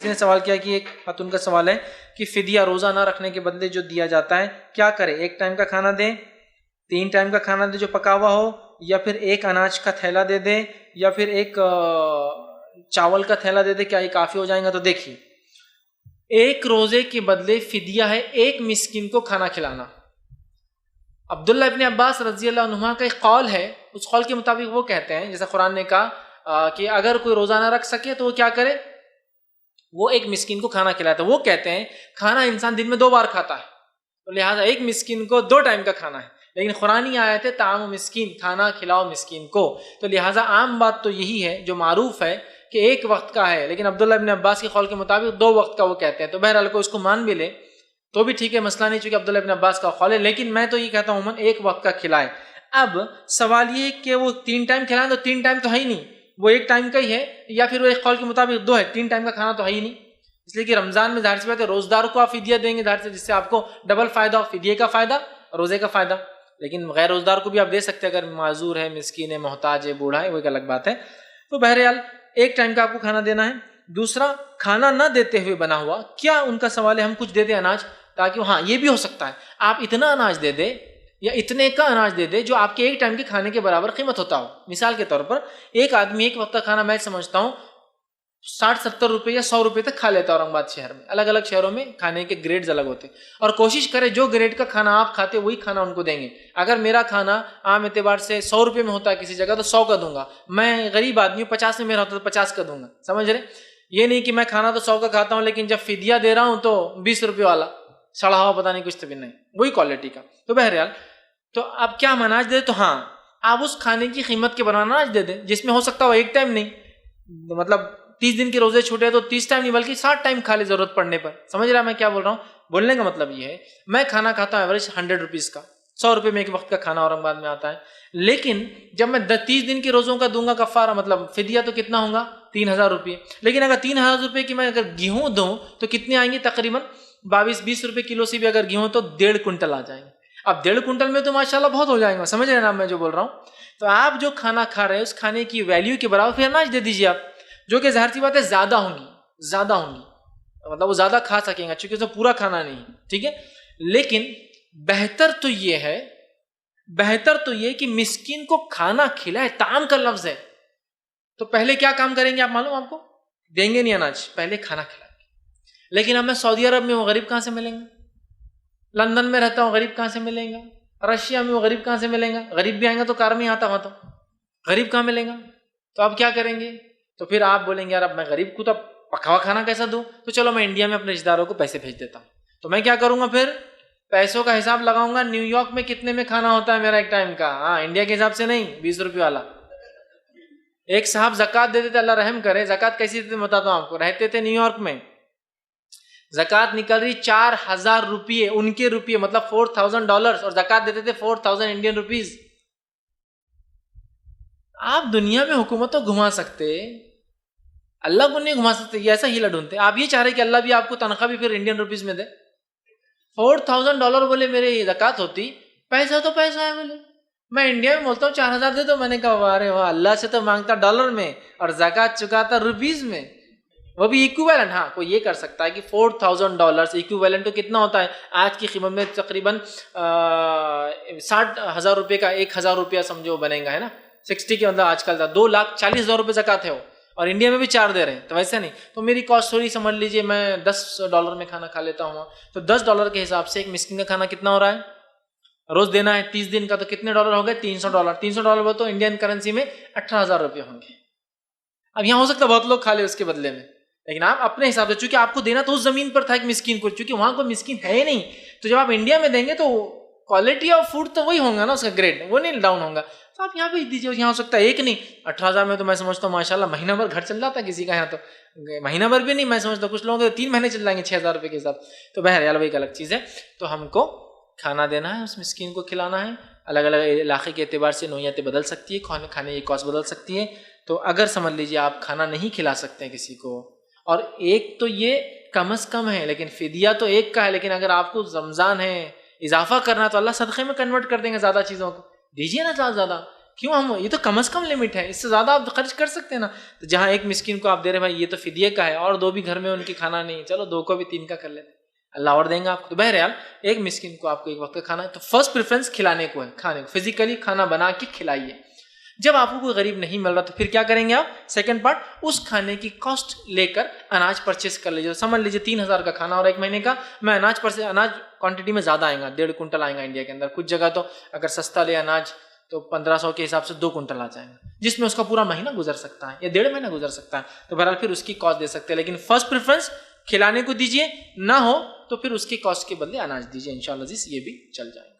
کسی نے سوال کیا کہ ایک خاتون کا سوال ہے کہ فدیہ روزہ نہ رکھنے کے بدلے جو دیا جاتا ہے کیا کرے؟ ایک ٹائم کا کھانا دے، 3 ٹائم کا کھانا دے جو پکا ہوا ہو، یا پھر ایک اناج کا تھیلا دے دے، یا پھر ایک چاول کا تھیلا دے دے، کیا یہ کافی ہو جائیں گا؟ تو دیکھیے، ایک روزے کے بدلے فدیہ ہے ایک مسکین کو کھانا کھلانا۔ عبداللہ ابن عباس رضی اللہ عنہما کا ایک قول ہے، اس قول کے مطابق وہ کہتے ہیں، جیسا قرآن نے کہا کہ اگر کوئی روزہ نہ رکھ سکے تو وہ کیا کرے؟ وہ ایک مسکین کو کھانا کھلاتا ہے۔ وہ کہتے ہیں کھانا انسان دن میں 2 بار کھاتا ہے، تو لہٰذا ایک مسکین کو 2 ٹائم کا کھانا ہے، لیکن قرآنی آیت ہے طعام مسکین، کھانا کھلاؤ مسکین کو، تو لہٰذا عام بات تو یہی ہے جو معروف ہے کہ ایک وقت کا ہے، لیکن عبداللہ ابن عباس کے قول کے مطابق 2 وقت کا وہ کہتے ہیں۔ تو بہرحال کوئی اس کو مان بھی لے تو بھی ٹھیک ہے، مسئلہ نہیں، چونکہ عبداللہ ابن عباس کا قول ہے، لیکن میں تو یہ کہتا ہوں ایک وقت کا کھلائے۔ اب سوال یہ ہے کہ وہ 3 ٹائم کھلائیں، تو 3 ٹائم تو ہے ہی نہیں، وہ ایک ٹائم کا ہی ہے، یا پھر وہ ایک قول کے مطابق 2 ہے، 3 ٹائم کا کھانا تو ہے ہی نہیں، اس لیے کہ رمضان میں ظاہر سی بات ہے روزدار کو آپ فدیہ دیں گے، ظاہر سے جس سے آپ کو ڈبل فائدہ ہو، فدیے کا فائدہ، روزے کا فائدہ، لیکن غیر روزدار کو بھی آپ دے سکتے ہیں اگر معذور ہے، مسکین ہے، محتاج ہے، بوڑھا ہے، وہ ایک الگ بات ہے۔ تو بہرحال ایک ٹائم کا آپ کو کھانا دینا ہے۔ دوسرا، کھانا نہ دیتے ہوئے بنا ہوا، کیا ان کا سوال ہے ہم کچھ دے دیں اناج، تاکہ ہاں یہ بھی ہو سکتا ہے آپ اتنا اناج دے دے یا اتنے کا اناج دے دے جو آپ کے ایک ٹائم کے کھانے کے برابر قیمت ہوتا ہو۔ مثال کے طور پر ایک آدمی ایک وقت کا کھانا میں سمجھتا ہوں 60-70 روپے یا 100 روپے تک کھا لیتا ہے اورنگ آباد شہر میں۔ الگ الگ شہروں میں کھانے کے گریڈز الگ ہوتے ہیں، اور کوشش کرے جو گریڈ کا کھانا آپ کھاتے وہی کھانا ان کو دیں گے۔ اگر میرا کھانا عام اعتبار سے 100 روپے میں ہوتا ہے کسی جگہ تو 100 کا دوں گا، میں غریب آدمی ہوں 50 میں میرا ہوتا ہے تو 50 کا دوں گا، سمجھ رہے؟ یہ نہیں کہ میں کھانا تو 100 کا کھاتا ہوں لیکن جب فدیہ دے رہا ہوں تو 20 روپے والا سڑا ہوا پتہ نہیں کچھ تو بھی نہیں، وہی کوالٹی کا۔ تو بہرحال تو اب کیا ہم اناج دے؟ تو ہاں آپ اس کھانے کی قیمت کے برابر اناج دے دیں، جس میں ہو سکتا ہو ایک ٹائم نہیں، مطلب 30 دن کے روزے چھوٹے تو 30 ٹائم نہیں بلکہ 60 ٹائم کھا لے ضرورت پڑنے پر۔ سمجھ رہا میں کیا بول رہا ہوں؟ بولنے کا مطلب یہ ہے میں کھانا کھاتا ہوں ایوریج 100 روپیز کا، 100 روپے میں ایک وقت کا کھانا اورنگ آباد میں آتا ہے، لیکن جب میں 30 دن کے روزوں کا دوں گا کفارہ، مطلب فدیہ، تو کتنا ہوگا؟ 3000 روپے۔ لیکن اگر 3000 روپے کی میں اگر گیہوں دوں تو کتنے آئیں گے؟ تقریباً 22-20 روپے کلو سے بھی اگر گیہوں تو 1.5 کنٹل آ جائیں گے۔ اب 1.5 کنٹل میں تو ماشاءاللہ بہت ہو جائیں گا، سمجھ رہے نا میں جو بول رہا ہوں؟ تو آپ جو کھانا کھا رہے ہیں اس کھانے کی ویلیو کے برابر پھر اناج دے دیجیے آپ، جو کہ ظاہر سی بات ہے زیادہ ہوں گی، مطلب وہ زیادہ کھا سکیں گا چونکہ اس میں پورا کھانا نہیں، ٹھیک ہے؟ لیکن بہتر تو یہ کہ مسکین کو کھانا کھلائے، طعام کا لفظ ہے، تو پہلے کیا کام کریں گے آپ معلوم؟ آپ کو دیں گے نہیں اناج، پہلے کھانا کھلائیں گے۔ لیکن اب میں سعودی عرب میں ہوں، غریب کہاں سے ملیں گے؟ لندن میں رہتا ہوں، غریب کہاں سے ملیں گا؟ رشیا میں ہوں، غریب کہاں سے ملیں گا؟ غریب بھی آئیں گا تو کار میں آتا وہاں، تو غریب کہاں ملیں گا؟ تو آپ کیا کریں گے؟ تو پھر آپ بولیں گے یار اب میں غریب کو تو پکا ہوا کھانا کیسا دوں؟ تو چلو میں انڈیا میں اپنے رشتہ داروں کو پیسے بھیج دیتا ہوں۔ تو میں کیا کروں گا؟ پھر پیسوں کا حساب لگاؤں گا، نیو یارک میں کتنے میں کھانا ہوتا ہے میرا ایک ٹائم کا، ہاں انڈیا کے حساب سے نہیں، 20 روپے والا۔ ایک صاحب زکوٰۃ دیتے تھے، اللہ رحم کرے، زکوٰۃ کیسی دیتے بتاتا ہوں آپ کو، رہتے تھے نیو یارک میں، زکوٰۃ نکل رہی 4000 روپیے، ان کے روپیے مطلب $4000، اور زکوٰۃ دیتے تھے 4000 انڈین روپیز۔ آپ دنیا میں حکومت تو گھما سکتے، اللہ کو نہیں گھما سکتے، یہ ایسا ہیلا ڈھونڈتے۔ آپ یہ چاہ رہے کہ اللہ بھی آپ کو تنخواہ بھی پھر انڈین روپیز میں دے؟ $4000 بولے میرے زکوٰۃ ہوتی، پیسہ تو پیسہ ہے، بولے میں انڈیا میں بولتا ہوں 4000 دے دو، میں نے کہا ارے واہ، اللہ سے تو مانگتا ڈالر میں اور زکوٰۃ چکاتا روپیز میں، وہ بھی ایکویلنٹ۔ ہاں کوئی یہ کر سکتا ہے کہ $4000 ایکویلنٹ تو کتنا ہوتا ہے آج کی قیمت میں؟ تقریباً 60,000 روپے کا 1000 روپیہ سمجھو بنے گا، ہے نا؟ 60 کے مطلب آج کل تھا 2,40,000 روپے زکوٰۃ ہے وہ، اور انڈیا میں بھی 4 دے رہے ہیں، تو ویسے نہیں۔ تو میری کاسٹ تھوڑی سمجھ لیجئے، میں $10 میں کھانا کھا لیتا ہوں، تو $10 کے حساب سے ایک مسکین کا کھانا کتنا ہو رہا ہے؟ روز دینا ہے 30 دن کا، تو کتنے ڈالر ہو گئے؟ $300۔ $300 وہ تو انڈین کرنسی میں 18,000 روپے ہوں گے۔ اب یہاں ہو سکتا ہے بہت لوگ کھا لے اس کے بدلے میں، لیکن آپ اپنے حساب سے، چونکہ آپ کو دینا تو اس زمین پر تھا ایک مسکین کو، چونکہ وہاں کوئی مسکین ہے ہی نہیں، تو جب آپ انڈیا میں دیں گے تو کوالٹی آف فوڈ تو وہی ہوگا نا، اس کا گریڈ وہ نہیں ڈاؤن ہوگا، تو آپ یہاں بھیج دیجیے۔ یہاں ہو سکتا ہے ایک نہیں، 18,000 میں تو میں سمجھتا ہوں ماشاءاللہ مہینہ بھر گھر چل جاتا ہے کسی کا، یہاں تو مہینہ بھر بھی نہیں، میں سمجھتا ہوں کچھ لوگوں کے 3 مہینے چل جائیں گے 6,000 روپے کے حساب۔ تو بہرحال وہ ایک الگ چیز ہے۔ تو ہم کو کھانا دینا ہے، اس مسکین کو کھلانا ہے۔ الگ الگ علاقے کے اعتبار سے نوعیتیں بدل سکتی ہے، کھانے کی کاسٹ بدل سکتی ہے۔ تو اگر سمجھ لیجیے آپ کھانا نہیں کھلا سکتے ہیں کسی کو، اور ایک تو یہ کم از کم ہے، لیکن فدیہ تو ایک کا ہے، لیکن اگر آپ کو رمضان ہے اضافہ کرنا تو اللہ صدقے میں کنورٹ کر دیں گے، زیادہ چیزوں کو دیجیے نا، زیادہ کیوں ہم یہ تو کم از کم لمٹ ہے, اس سے زیادہ آپ خرچ کر سکتے ہیں نا. تو جہاں ایک مسکین کو آپ دے رہے بھائی یہ تو فدیے کا ہے اور 2 بھی گھر میں ان کی کھانا نہیں ہے, چلو 2 کو بھی 3 کا کر لیتے, اللہ اور دیں گا آپ کو. تو بہرحال ایک مسکین کو آپ کو ایک وقت کا کھانا ہے, تو فرسٹ پریفرنس کھلانے کو ہے, کھانے کو فزیکلی کھانا بنا کے کھلائیے. جب آپ کو کوئی غریب نہیں مل رہا تو پھر کیا کریں گے آپ, سیکنڈ پارٹ, اس کھانے کی کاسٹ لے کر اناج پرچیز کر لیجیے. سمجھ لیجیے 3000 کا کھانا اور 1 مہینے کا, میں اناج کوانٹٹی میں زیادہ آئے گا, 1.5 کنٹل آئے گا انڈیا کے اندر. کچھ جگہ تو اگر سستا لے اناج تو 1500 کے حساب سے 2 کنٹل آ جائیں گا, جس میں اس کا پورا مہینہ گزر سکتا ہے یا 1.5 مہینہ گزر سکتا ہے. تو بہرحال پھر اس کی کاسٹ دے سکتے ہیں, لیکن فرسٹ پریفرنس کھلانے کو دیجیے, نہ ہو تو پھر اس کی کاسٹ کے بدلے اناج دیجیے, انشاءاللہ یہ بھی چل جائے گا.